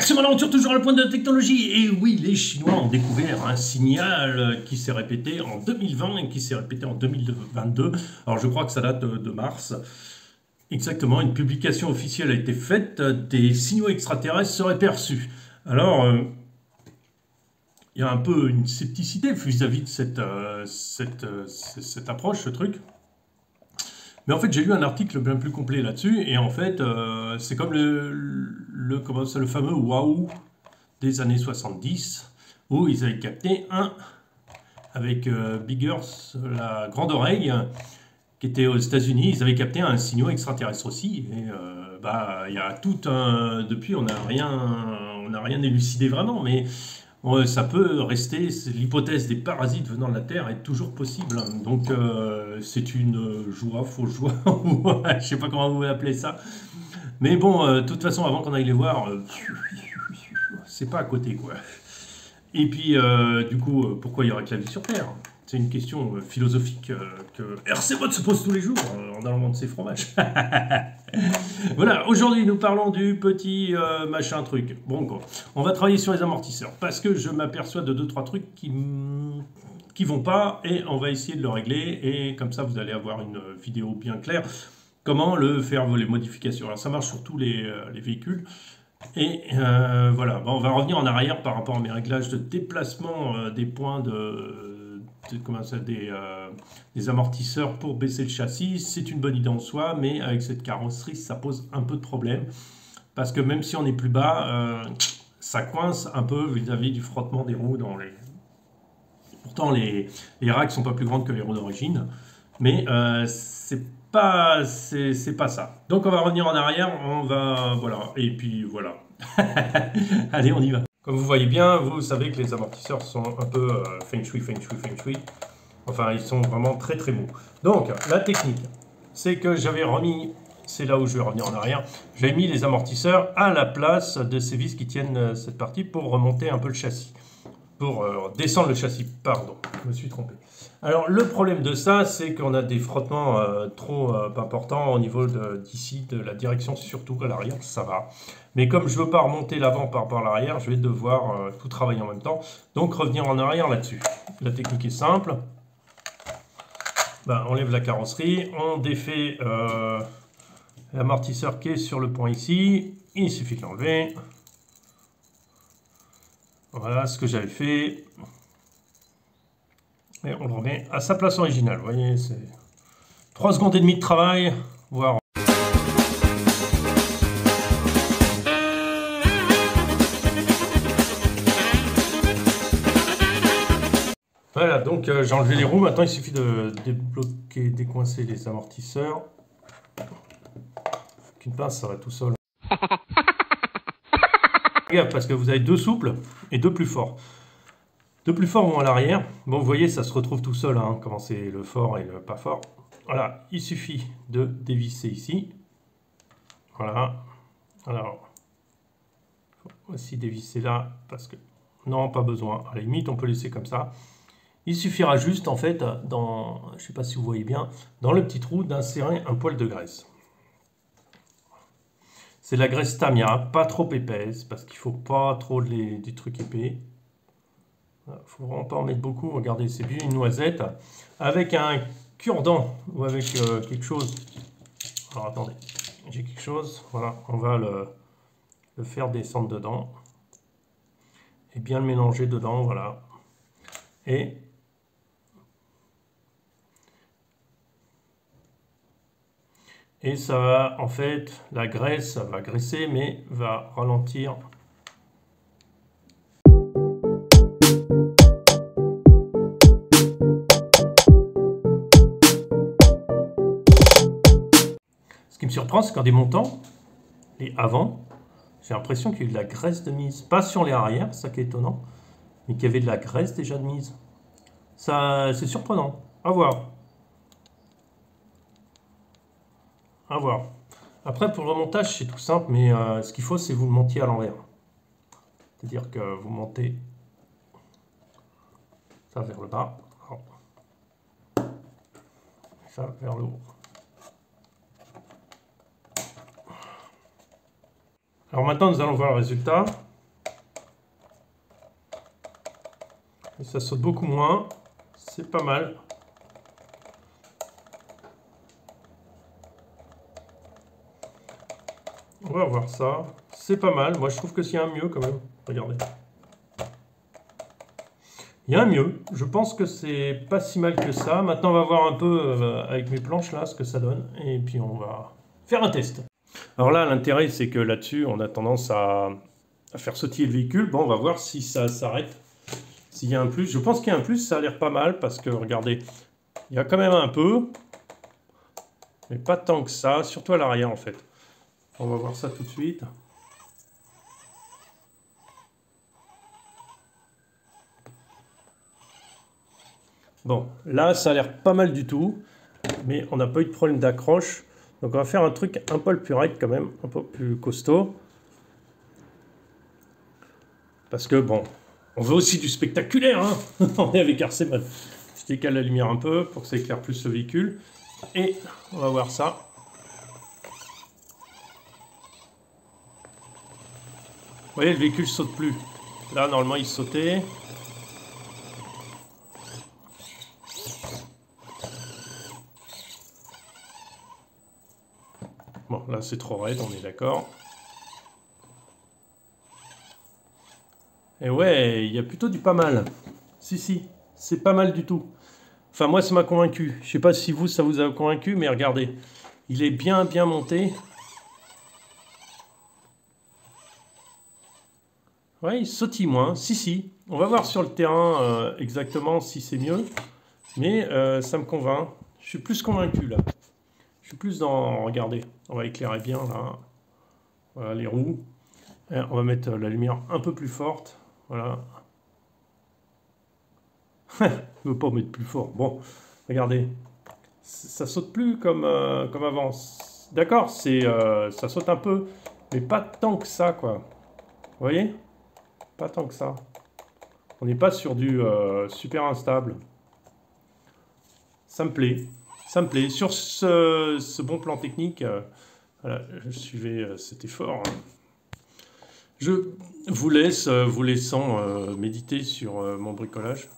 c'est mon aventure toujours à la pointe de la technologie. Et oui, les Chinois ont découvert un signal qui s'est répété en 2020 et qui s'est répété en 2022. Alors je crois que ça date de mars. Exactement, une publication officielle a été faite, des signaux extraterrestres seraient perçus. Alors, il y a un peu une scepticité vis-à-vis de cette approche, ce truc. Mais en fait, j'ai lu un article bien plus complet là-dessus, et en fait, c'est comme le fameux Waouh des années 70, où ils avaient capté avec Biggers, la grande oreille, qui était aux États-Unis, ils avaient capté un signal extraterrestre aussi, et il y a tout un... Depuis, on n'a rien élucidé vraiment, mais... ça peut rester, l'hypothèse des parasites venant de la Terre est toujours possible. Donc c'est une fausse joie, je ne sais pas comment vous appelez ça. Mais bon, de toute façon, avant qu'on aille les voir, c'est pas à côté, quoi. Et puis, du coup, pourquoi il y aurait que la vie sur Terre? C'est une question philosophique que RC Bot se pose tous les jours en allant vendre ses fromages. Voilà, aujourd'hui nous parlons du petit machin truc. Bon, quoi. On va travailler sur les amortisseurs parce que je m'aperçois de 2-3 trucs qui vont pas et on va essayer de le régler. Et comme ça, vous allez avoir une vidéo bien claire. Comment le faire, les modifications. Alors ça marche sur tous les véhicules. Et voilà, bon, on va revenir en arrière par rapport à mes réglages de déplacement des points des amortisseurs pour baisser le châssis. C'est une bonne idée en soi, mais avec cette carrosserie, ça pose un peu de problème. Parce que même si on est plus bas, ça coince un peu vis-à-vis du frottement des roues dans les... Pourtant, les racks sont pas plus grandes que les roues d'origine, mais c'est pas ça. Donc on va revenir en arrière, voilà, et puis voilà. Allez, on y va. Comme vous voyez bien, vous savez que les amortisseurs sont un peu feng shui. Enfin, ils sont vraiment très très mous. Donc, la technique, c'est que j'avais remis, c'est là où je vais revenir en arrière, j'ai mis les amortisseurs à la place de ces vis qui tiennent cette partie pour remonter un peu le châssis. Pour descendre le châssis, pardon, je me suis trompé. Alors, le problème de ça, c'est qu'on a des frottements trop importants au niveau d'ici, de la direction, surtout à l'arrière, ça va. Mais comme je ne veux pas remonter l'avant par rapport à l'arrière, je vais devoir tout travailler en même temps. Donc, revenir en arrière là-dessus. La technique est simple. On lève la carrosserie, on défait l'amortisseur qui est sur le point ici. Il suffit de l'enlever. Voilà ce que j'avais fait. Et on le remet à sa place originale. Vous voyez, c'est 3 secondes et demie de travail, voire... Voilà, donc j'ai enlevé les roues. Maintenant, il suffit de débloquer, décoincer les amortisseurs. Qu'une pince, ça va tout seul. Regarde, parce que vous avez 2 souples et 2 plus forts. 2 plus forts vont à l'arrière. Bon, vous voyez, ça se retrouve tout seul, hein, comment c'est le fort et le pas fort. Voilà, il suffit de dévisser ici. Voilà. Alors, il faut aussi dévisser là, parce que... Non, pas besoin. À la limite, on peut laisser comme ça. Il suffira juste, en fait, je ne sais pas si vous voyez bien, dans le petit trou, d'insérer un poil de graisse. C'est de la graisse Tamiya, pas trop épaisse, parce qu'il ne faut pas trop des trucs épais. Il ne faut vraiment pas en mettre beaucoup. Regardez, c'est bien une noisette. Avec un cure-dent ou avec quelque chose. Alors, attendez, j'ai quelque chose. Voilà, on va le faire descendre dedans. Et bien le mélanger dedans, voilà. Et ça va, en fait, la graisse, ça va graisser, mais va ralentir. Ce qui me surprend, c'est qu'en démontant les avant, j'ai l'impression qu'il y a eu de la graisse de mise. Pas sur les arrières, ça qui est étonnant, mais qu'il y avait de la graisse déjà de mise. Ça, c'est surprenant. À voir. À voir. Après, pour le remontage, c'est tout simple, mais ce qu'il faut, c'est vous le montiez à l'envers. C'est-à-dire que vous montez ça vers le bas, ça vers le haut. Alors maintenant, nous allons voir le résultat. Et ça saute beaucoup moins. C'est pas mal. On va voir ça. C'est pas mal. Moi, je trouve que s'il y a un mieux quand même. Regardez. Il y a un mieux. Je pense que c'est pas si mal que ça. Maintenant, on va voir un peu avec mes planches là ce que ça donne. Et puis, on va faire un test. Alors là, l'intérêt, c'est que là-dessus, on a tendance à faire sautiller le véhicule. Bon, on va voir si ça s'arrête. S'il y a un plus. Je pense qu'il y a un plus. Ça a l'air pas mal parce que, regardez, il y a quand même un peu. Mais pas tant que ça. Surtout à l'arrière, en fait. On va voir ça tout de suite. Bon, là, ça a l'air pas mal du tout, mais on n'a pas eu de problème d'accroche. Donc on va faire un truc un peu plus raide quand même, un peu plus costaud. Parce que bon, on veut aussi du spectaculaire, hein. On est avec Arceman. Je décale la lumière un peu pour que ça éclaire plus le véhicule. Et on va voir ça. Vous voyez, le véhicule saute plus. Là, normalement, il sautait. Bon, là, c'est trop raide, on est d'accord. Et ouais, il y a plutôt du pas mal. Si, c'est pas mal du tout. Enfin, moi, ça m'a convaincu. Je sais pas si vous, ça vous a convaincu, mais regardez. Il est bien monté. Ouais, il sautille moins. Si. On va voir sur le terrain exactement si c'est mieux. Mais ça me convainc. Je suis plus convaincu, là. Je suis plus dans... Regardez, on va éclairer bien, là. Voilà, les roues. Et on va mettre la lumière un peu plus forte. Voilà. Je ne veux pas mettre plus fort. Bon, regardez. Ça saute plus comme avant. D'accord, ça saute un peu, mais pas tant que ça, quoi. Vous voyez? Pas tant que ça. On n'est pas sur du super instable. Ça me plaît. Ça me plaît. Sur ce bon plan technique, voilà, je suivais cet effort. Je vous laisse, vous laissant méditer sur mon bricolage.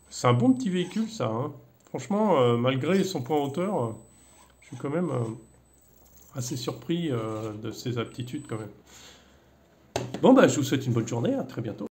C'est un bon petit véhicule, ça, hein. Franchement, malgré son poids en hauteur, je suis quand même assez surpris de ses aptitudes, quand même. Bon, bah, je vous souhaite une bonne journée. À très bientôt.